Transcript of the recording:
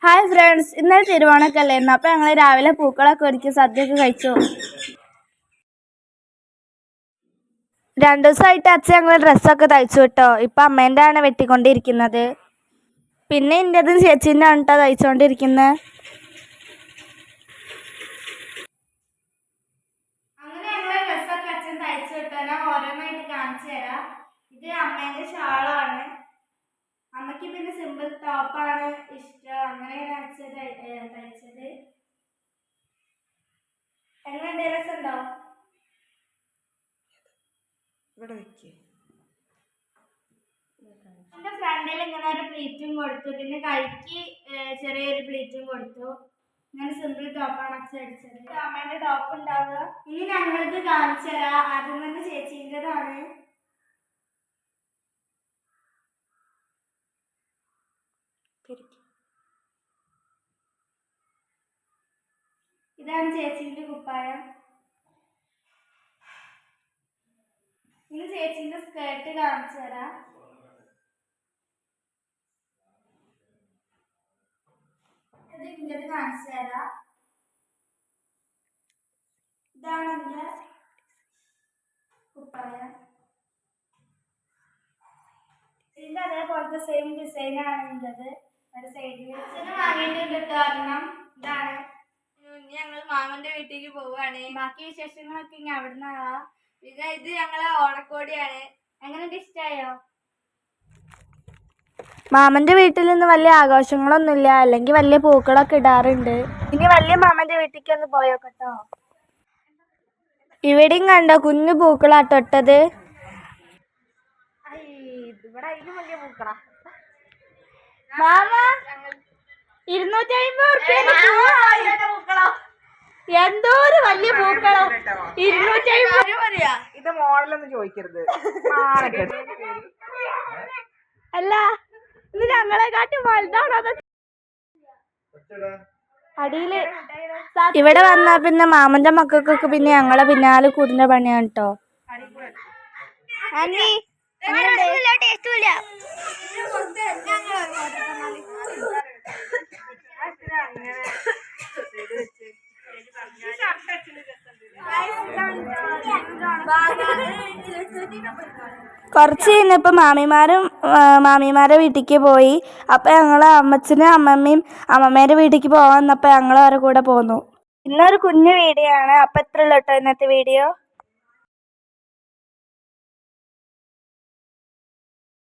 Hi friends, ഇന്നലെ തിരുവോണക്കല്ലായിരുന്നു. അപ്പോൾ ഞങ്ങൾ രാവിലെ പൂക്കളൊക്കെ ഒരുക്കി സദ്യയൊക്കെ കഴിച്ചു. 2 ദിവസമായിട്ട് അച്ഛൻ ഞങ്ങൾ ഡ്രസ്സൊക്കെ തയ്ച്ചു കേട്ടോ. ഇപ്പം അമ്മേൻ്റെ ആണ് വെട്ടിക്കൊണ്ടിരിക്കുന്നത്. പിന്നെ എൻ്റെതും ചേച്ചീൻ്റെ ആണ് കേട്ടോ തയ്ച്ചുകൊണ്ടിരിക്കുന്നത്. അങ്ങനെ ഞങ്ങൾ ഡ്രസ്സൊക്കെ അച്ഛൻ തയ്ച്ചു കേട്ടോ. ഞാൻ ഓരോന്നായിട്ട് കാണിച്ചു തരാം. ഇത് അമ്മേൻ്റെ ഷാളാണ്. അമ്മയ്ക്ക് പിന്നെ സിമ്പിൾ ടോപ്പാണ് ഇഷ്ടം. അങ്ങനെയാണ് അച്ഛൻ തയ്ച്ചത്. എങ്ങനെയുണ്ട്, രസമുണ്ടോ? എന്റെ ഫ്രണ്ടിൽ ഇങ്ങനെ ഒരു പ്ലീറ്റും കൊടുത്തു, പിന്നെ കൈക്ക് ചെറിയൊരു പ്ലീറ്റും കൊടുത്തു. ഇങ്ങനെ സിമ്പിൾ ടോപ്പാണ് അച്ഛൻ അടിച്ചത്. അമ്മേന്റെ ടോപ്പ് ഉണ്ടാവുക. ഇനി ഞങ്ങൾക്ക് കാണിച്ചു തരാം. ആദ്യം തന്നെ ചേച്ചീൻ്റെതാണ്. ഇതാണ് ചേച്ചീൻ്റെ കുപ്പായം. ഇനി ചേച്ചീൻ്റെ സ്കേർട്ട് കാണിച്ചു തരാം. ഇത് ഇങ്ങോട്ട് കാണിച്ചു തരാം. ഇതാണ് എൻ്റെ കുപ്പായം. ഇതിൻ്റെ അതേപോലത്തെ സെയിം ഡിസൈനാണ് എൻ്റെത്. ഒരു സൈഡിൽ വാങ്ങിയിട്ടുണ്ട് കാരണം ഇതാണ്. ഞങ്ങൾ മാമന്റെ വീട്ടിലേക്ക് പോവാണ്. ബാക്കി വിശേഷങ്ങളൊക്കെ ഇനി അവിടുന്ന് ആവാം. പിന്നെ ഇത് ഞങ്ങളെ ഓണക്കോടിയാണ്. എങ്ങനെയുണ്ട്, ഇഷ്ടമായോ? മാമന്റെ വീട്ടിൽ നിന്ന് വലിയ ആഘോഷങ്ങളൊന്നുമില്ല, അല്ലെങ്കിൽ വലിയ പൂക്കളൊക്കെ ഇടാറുണ്ട്. ഇനി വലിയ മാമന്റെ വീട്ടിലേക്ക് ഒന്ന് പോയോക്കട്ടോ. ഇവിടെയും കണ്ടോ കുഞ്ഞു പൂക്കളാട്ടോ ഇട്ടത്. ഇവിടെ അതിലും വലിയ പൂക്കളാ. മാമ 250 പൂക്കളോ, എന്തോ ഒരു വലിയ പൂക്കളോ. 250. ഇത് മോഡലൊന്നും ചോദിക്കരുത്. അല്ല, ഇത് ഞങ്ങളെ കാട്ടി വലുതാണോ? അടിയില് ഇവിടെ വന്നാ പിന്നെ മാമന്റെ മക്കൾക്കൊക്കെ പിന്നെ ഞങ്ങളെ പിന്നാലെ കൂടുന്ന പണിയാണ് കേട്ടോ. കുറച്ച് കഴിഞ്ഞപ്പോൾ മാമിമാരെ വീട്ടിലേക്ക് പോയി. അപ്പം ഞങ്ങൾ അമ്മച്ചനും അമ്മമ്മയും അമ്മമ്മേൻ്റെ വീട്ടിലേക്ക് പോകാൻ വന്നപ്പോൾ ഞങ്ങൾ അവരുടെ കൂടെ പോന്നു. ഇന്നൊരു കുഞ്ഞു വീഡിയോ ആണ്. അപ്പം ഇത്രയുള്ളൂ കേട്ടോ ഇന്നത്തെ വീഡിയോ.